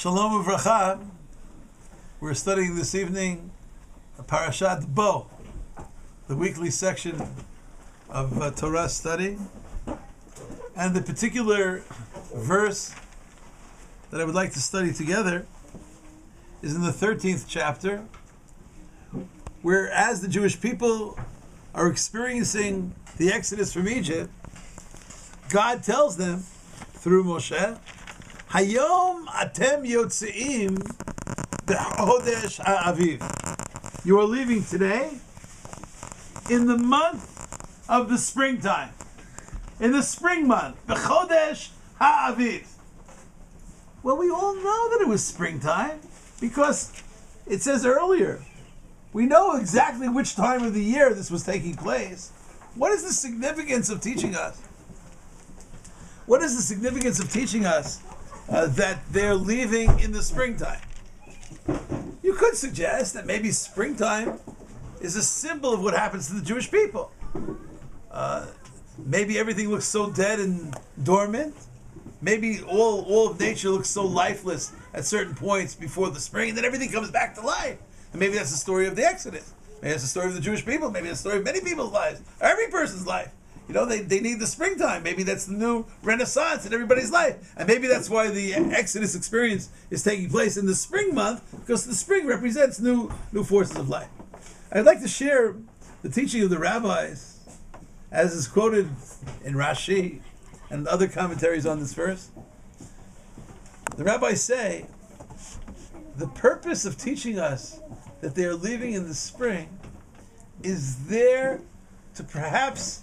Shalom Uvracha. We're studying this evening Parashat Bo, the weekly section of Torah study. And the particular verse that I would like to study together is in the 13th chapter, where as the Jewish people are experiencing the exodus from Egypt, God tells them through Moshe, Hayom atem yotzeim b'chodesh ha'aviv. You are leaving today in the month of the springtime, in the spring month, b'chodesh ha'aviv. Well, we all know that it was springtime because it says earlier. We know exactly which time of the year this was taking place. What is the significance of teaching us? What is the significance of teaching us that they're leaving in the springtime? You could suggest that maybe springtime is a symbol of what happens to the Jewish people. Maybe everything looks so dead and dormant. Maybe all of nature looks so lifeless at certain points before the spring, and then everything comes back to life. And maybe that's the story of the Exodus. Maybe that's the story of the Jewish people. Maybe that's the story of many people's lives, every person's life. You know, they need the springtime. Maybe that's the new renaissance in everybody's life. And maybe that's why the Exodus experience is taking place in the spring month, because the spring represents new forces of life. I'd like to share the teaching of the rabbis, as is quoted in Rashi and other commentaries on this verse. The rabbis say, the purpose of teaching us that they are leaving in the spring is there to perhaps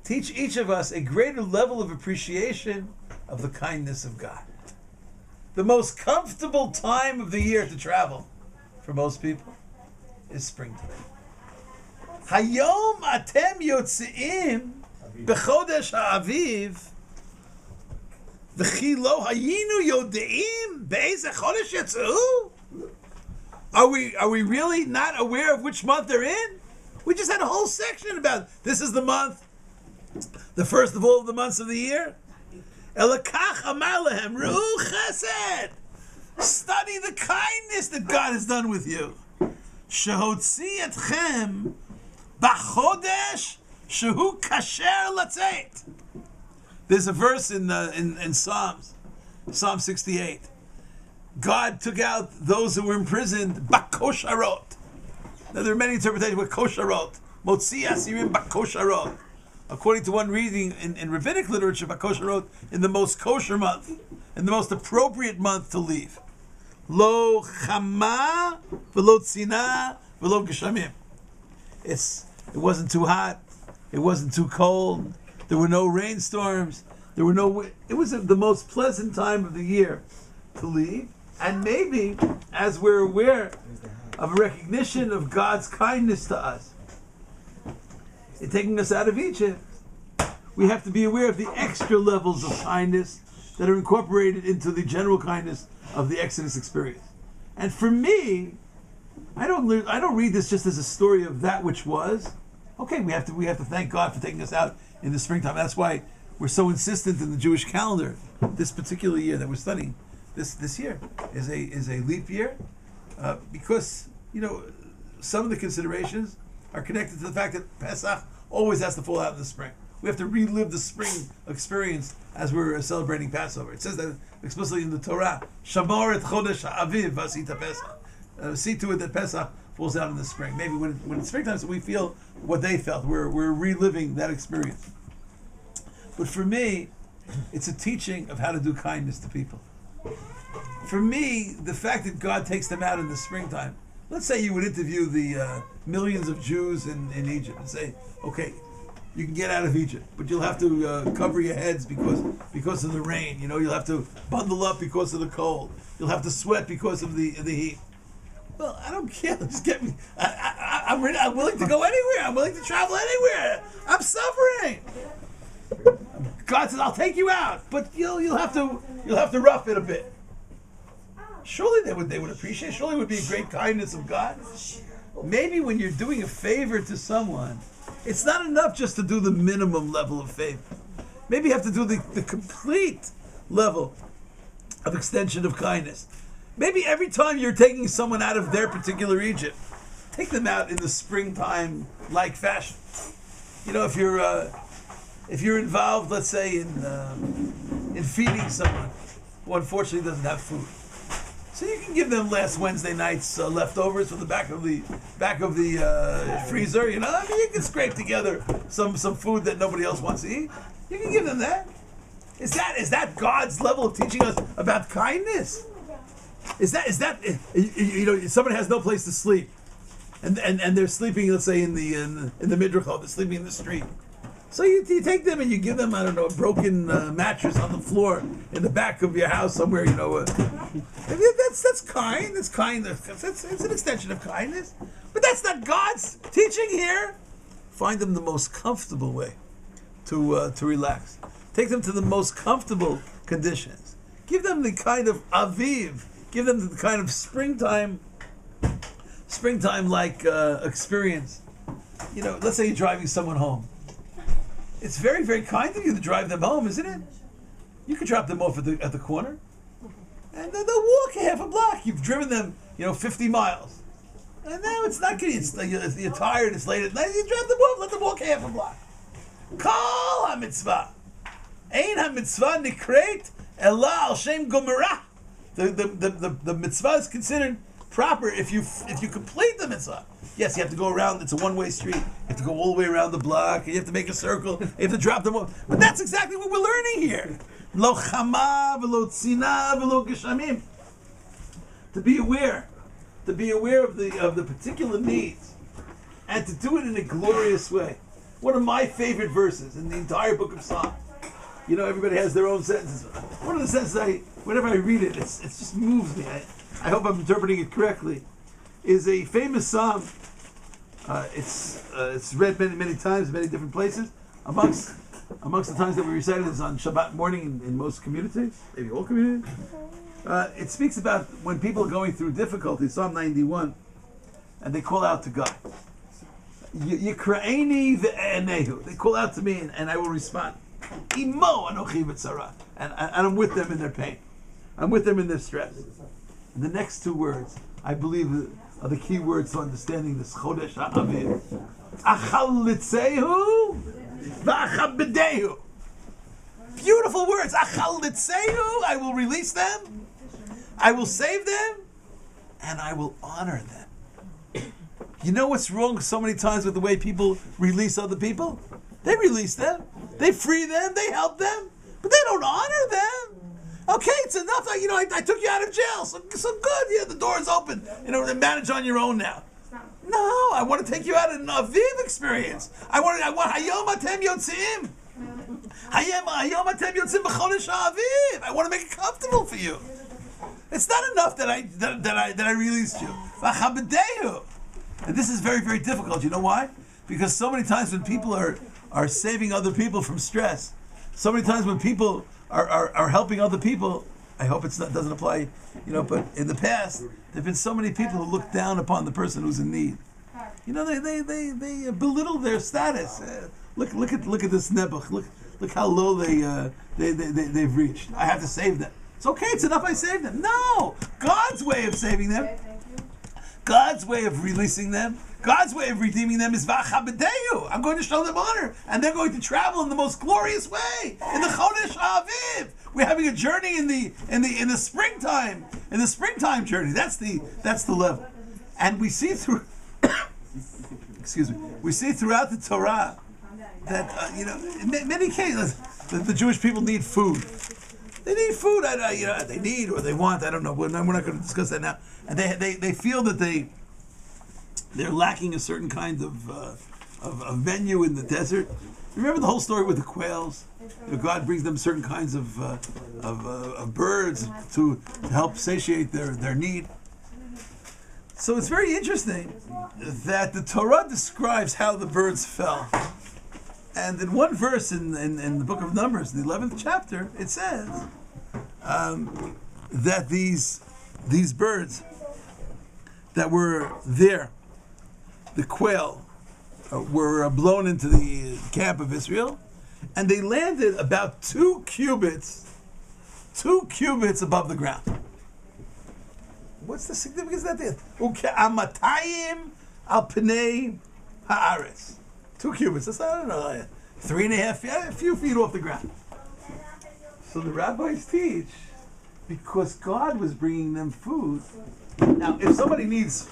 teach each of us a greater level of appreciation of the kindness of God. The most comfortable time of the year to travel for most people is springtime. Hayom atem yotzeim b'chodesh ha'aviv v'chi lo hayinu yodeim be'ezeh chodesh yatzu. Are we really not aware of which month they're in? We just had a whole section about this is the month, the first of all of the months of the year. Elakach amar lehem ru'u chesed. Study the kindness that God has done with you. Shehotzi etchem b'chodesh shehu kasher latzeit. There's a verse in Psalms, Psalm 68. God took out those who were imprisoned bakosharot. Now there are many interpretations with kosharot. Motzi asirim bakosharot. According to one reading in rabbinic literature, bakosharot in the most kosher month, in the most appropriate month to leave. Lo chama v'lo tzina v'lo geshamim. It wasn't too hot. It wasn't too cold. There were no rainstorms. It was the most pleasant time of the year to leave. And maybe, as we're aware of a recognition of God's kindness to us in taking us out of Egypt, we have to be aware of the extra levels of kindness that are incorporated into the general kindness of the Exodus experience. And for me, I don't read this just as a story of that which was. Okay, we have to thank God for taking us out in the springtime. That's why we're so insistent in the Jewish calendar. This particular year that we're studying, this year is a leap year, because some of the considerations are connected to the fact that Pesach always has to fall out in the spring. We have to relive the spring experience as we're celebrating Passover. It says that explicitly in the Torah, Shamar et chodesh ha'aviv v'asita Pesach. See to it that Pesach falls out in the spring. Maybe when it's springtime, so we feel what they felt. We're reliving that experience. But for me, it's a teaching of how to do kindness to people. For me, the fact that God takes them out in the springtime, let's say you would interview the millions of Jews in Egypt and say, okay, you can get out of Egypt, but you'll have to cover your heads because of the rain. You'll have to bundle up because of the cold. You'll have to sweat because of the heat. Well, I don't care. Just get me. I'm willing to go anywhere. I'm willing to travel anywhere. I'm suffering. God says, I'll take you out, but you'll have to rough it a bit. Surely they would appreciate. Surely it would be a great kindness of God. Maybe when you're doing a favor to someone, it's not enough just to do the minimum level of favor. Maybe you have to do the complete level of extension of kindness. Maybe every time you're taking someone out of their particular Egypt, take them out in the springtime-like fashion. You know, if you're involved, let's say, in feeding someone who unfortunately doesn't have food, so you can give them last Wednesday night's leftovers from the back of the freezer. You know, I mean, you can scrape together some food that nobody else wants to eat. You can give them that. Is that God's level of teaching us about kindness? Is that you know, somebody has no place to sleep, and they're sleeping, let's say, in the midrach, they're sleeping in the street. So you take them and you give them, I don't know, a broken mattress on the floor in the back of your house somewhere. You know, that's kind. That's kind. It's an extension of kindness. But that's not God's teaching here. Find them the most comfortable way to relax. Take them to the most comfortable conditions. Give them the kind of aviv. Give them the kind of springtime-like experience. You know, let's say you're driving someone home. It's very, very kind of you to drive them home, isn't it? You could drop them off at the corner, and then they'll walk half a block. You've driven them, 50 miles, and now it's not good. You're tired. It's late at night. You drop them off. Let them walk half a block. Kol ha-mitzvah, ein ha-mitzvah nikret ela al shem gomera. The mitzvah is considered proper if you complete the mitzvah. Yes, you have to go around. It's a one-way street. You have to go all the way around the block. You have to make a circle. You have to drop them off. But that's exactly what we're learning here. Lo chama v'lo tzina v'lo geshamim. To be aware of the particular needs, and to do it in a glorious way. One of my favorite verses in the entire book of Psalms. You know, everybody has their own sentences. One of the sentences whenever I read it, it just moves me. I hope I'm interpreting it correctly. Is a famous psalm. It's read many times, many different places. Amongst the times that we recite it is on Shabbat morning in most communities, maybe all communities. It speaks about when people are going through difficulties, Psalm 91, and they call out to God. Yikra'eni ve'enehu. They call out to me, and I will respond. Imo anochi v'tzara. And I'm with them in their pain. I'm with them in their stress. And the next two words, I believe, are the key words to understanding this Chodesh HaAviv. Achal litzehu v'achal b'dehu. Beautiful words. Achal litzehu, I will release them, I will save them, and I will honor them. You know what's wrong so many times with the way people release other people? They release them, they free them, they help them, but they don't honor them. Okay, it's enough. I took you out of jail, so good. Yeah, the door's open. Manage on your own now. No, I want to take you out in an AVIV experience. I want Hayom Atem Yotzim. Hayom Atem Yotzim b'Chodesh HaAviv. I want to make it comfortable for you. It's not enough that I released you. V'chabedehu. And this is very, very difficult. You know why? Because so many times when people are saving other people from stress, so many times when people are helping other people, I hope doesn't apply, but in the past, there have been so many people who look down upon the person who's in need. They belittle their status. Look at this nebuch. Look how low they've reached. I have to save them. It's okay, it's enough I saved them. No! God's way of saving them, God's way of releasing them, God's way of redeeming them is v'achabedehu. I'm going to show them honor, and they're going to travel in the most glorious way in the Chodesh HaAviv. We're having a journey in the springtime, journey. That's the level, and we see through. We see throughout the Torah that in many cases the Jewish people need food. They need food. They need or they want. I don't know. We're not going to discuss that now. And they feel that they're lacking a certain kind of menu in the desert. Remember the whole story with the quails? God brings them certain kinds of birds to help satiate their need. So it's very interesting that the Torah describes how the birds fell. And in one verse in the book of Numbers, the 11th chapter, it says that these birds that were there, the quail, were blown into the camp of Israel, and they landed about 2 cubits 2 cubits above the ground. What's the significance of that? Uke'amatayim al pnei haaretz. 2 cubits. That's, I don't know, 3.5 feet, a few feet off the ground. So the rabbis teach, because God was bringing them food. Now, if somebody needs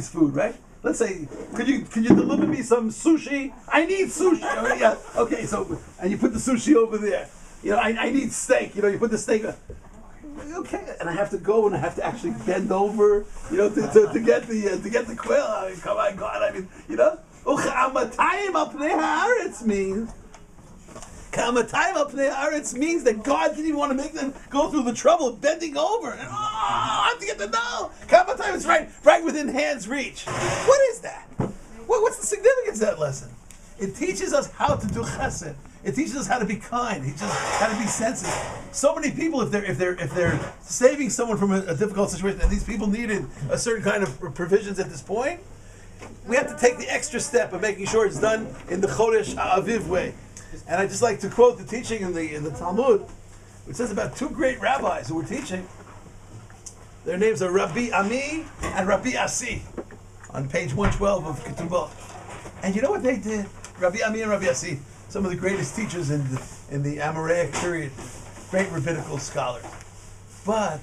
food, right? Let's say, could you deliver me some sushi? I need sushi. Yeah. Okay. So, and you put the sushi over there. You know, I need steak. You know, you put the steak. Okay. And I have to go and I have to actually bend over. You know, to get the quail. I mean, come on, God. I mean, you know, uchamatayim al pnei haaretz means. Kamatayim al pnei haaretz means that God didn't even want to make them go through the trouble of bending over. And I have to get the dough. Kamatayim is right within hand's reach. What is that? What's the significance of that lesson? It teaches us how to do chesed. It teaches us how to be kind. It teaches us how to be sensitive. So many people, if they're saving someone from a difficult situation, and these people needed a certain kind of provisions at this point, we have to take the extra step of making sure it's done in the Chodesh AVIV way. And I just like to quote the teaching in the Talmud, which says about 2 great rabbis who were teaching. Their names are Rabbi Ami and Rabbi Asi, on page 112 of Ketubot. And you know what they did? Rabbi Ami and Rabbi Asi, some of the greatest teachers in the Amoraic period, great rabbinical scholars. But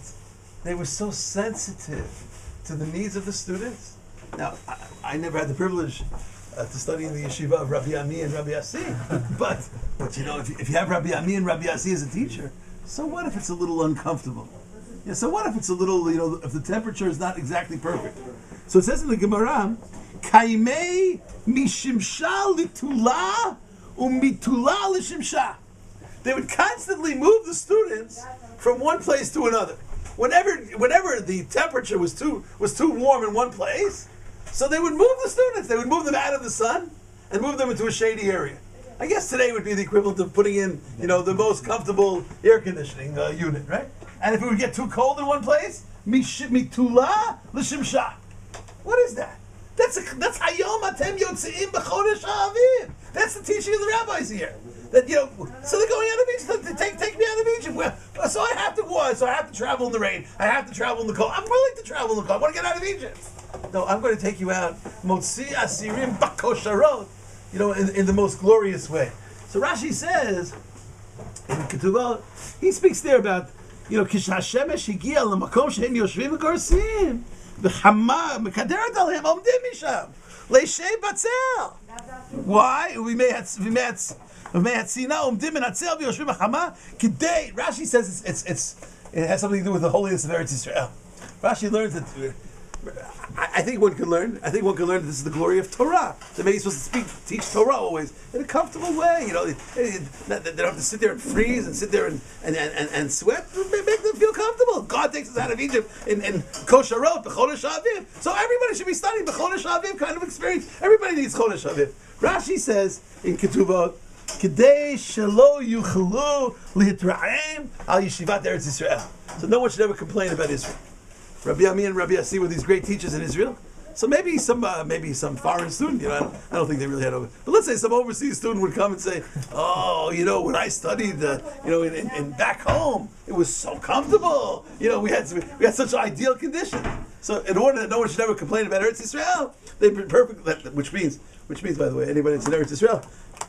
they were so sensitive to the needs of the students. Now, I never had the privilege to study in the yeshiva of Rabbi Ami and Rabbi Asi. But you know, if you have Rabbi Ami and Rabbi Asi as a teacher, so what if it's a little uncomfortable? Yeah, so what if it's a little, you know, if the temperature is not exactly perfect? So it says in the Gemara, Kaimei mishimsha litula umitula lishimsha. They would constantly move the students from one place to another. Whenever the temperature was too warm in one place, so they would move the students. They would move them out of the sun and move them into a shady area. I guess today would be the equivalent of putting in, you know, the most comfortable air conditioning unit, right? And if it would get too cold in one place, mitula l'shimsha. What is that? That's hayom atem yotzeim b'chodesh ha'aviv. That's the teaching of the rabbis here. That, you know, so they're going out of Egypt. Take me out of Egypt. Well, so I have to go. So I have to travel in the rain. I have to travel in the cold. I'm willing to travel in the cold. I want to get out of Egypt. No, I'm going to take you out, motzi asirim bakosharot, you know, in the most glorious way. So Rashi says in Ketubot, he speaks there about, you know, kish hashemesh higia lamakom shehem yoshvim v'korsim v'chama mekaderet alhem omdim misham leishei batzel. Why? Rashi says it has something to do with the holiness of Eretz Yisrael. Rashi learns that. I think one can learn. that this is the glory of Torah. That maybe you're supposed to teach Torah always in a comfortable way. You know, they don't have to sit there and freeze and sit there and sweat. Make them feel comfortable. God takes us out of Egypt in Kosharot, B'chodesh Aviv. So everybody should be studying B'chodesh Aviv kind of experience. Everybody needs Chodesh Aviv. Rashi says in Ketubot, Kedei shelo yuchelu lihitraim al yeshivat Eretz Yisrael. So no one should ever complain about Israel. Rabbi Ami and Rabbi Asi were these great teachers in Israel. So maybe some foreign student, you know, I don't think they really had over. But let's say some overseas student would come and say, "Oh, you know, when I studied, you know, in back home, it was so comfortable. You know, we had such ideal conditions. So in order that no one should ever complain about Eretz Yisrael, they've been perfect. Which means, by the way, anybody that's in Eretz Yisrael,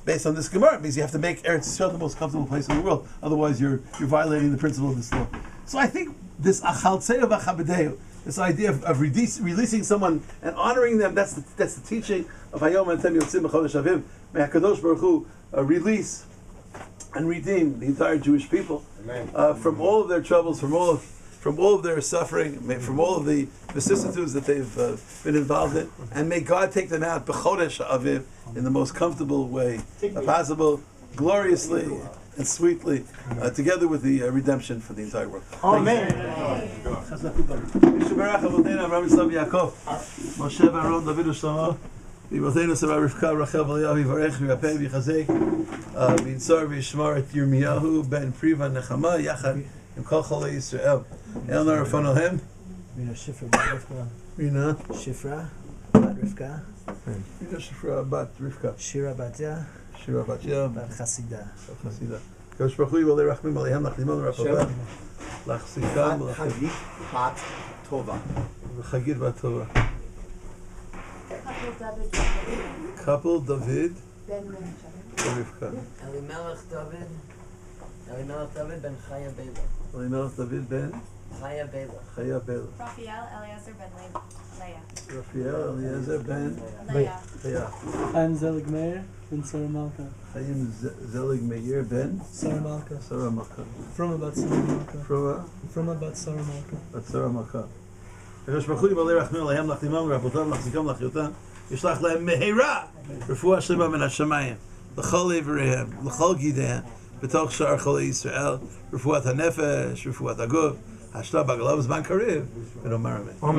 based on this Gemara, it means you have to make Eretz Yisrael the most comfortable place in the world. Otherwise, you're violating the principle of this law. So I think this achaltzeu v'chabedeu, this idea of releasing someone and honoring them, that's the teaching of Hayom Atem Yotzim B'chodesh Aviv. May HaKadosh Baruch Hu release and redeem the entire Jewish people from all of their troubles, from all of their suffering, from all of the vicissitudes that they've been involved in, and may God take them out B'chodesh Aviv in the most comfortable way possible, gloriously and sweetly, together with the redemption for the entire world. Amen. Shira Batya, Bat Chasida. הקדוש ברוך הוא יבוא לרחמים עליהם, לחלימם ורפאם, להחזיקם חגית בת טובה. וחגית בת טובה. couple דוד ורבקה. אלימלך דוד בן חיה ביילה. אלימלך דוד בן חיה ביילה. חיה ביילה. רפאל אליעזר בן לאה. רפאל אליעזר בן לאה. לאה. חיים זליג מאיר בן שרה מלכה. חיים זליג מאיר בן שרה מלכה. שרה מלכה. פרומה בת שרה מלכה. פרומה בת שרה מלכה. בת שרה מלכה. הקדוש ברוך הוא יבוא לרחמים עליהם, לחלימם ורפאם, להחזיקם ולחיותם, ישלח להם מהרה רפואה שלמה מן השמיים לכל איבריהם, לכל גידיהם, בתוך שאר חולי ישראל, רפואת הנפש, רפואת הגוף, השתא בגלוב זמן קריב, ונאמר אמן.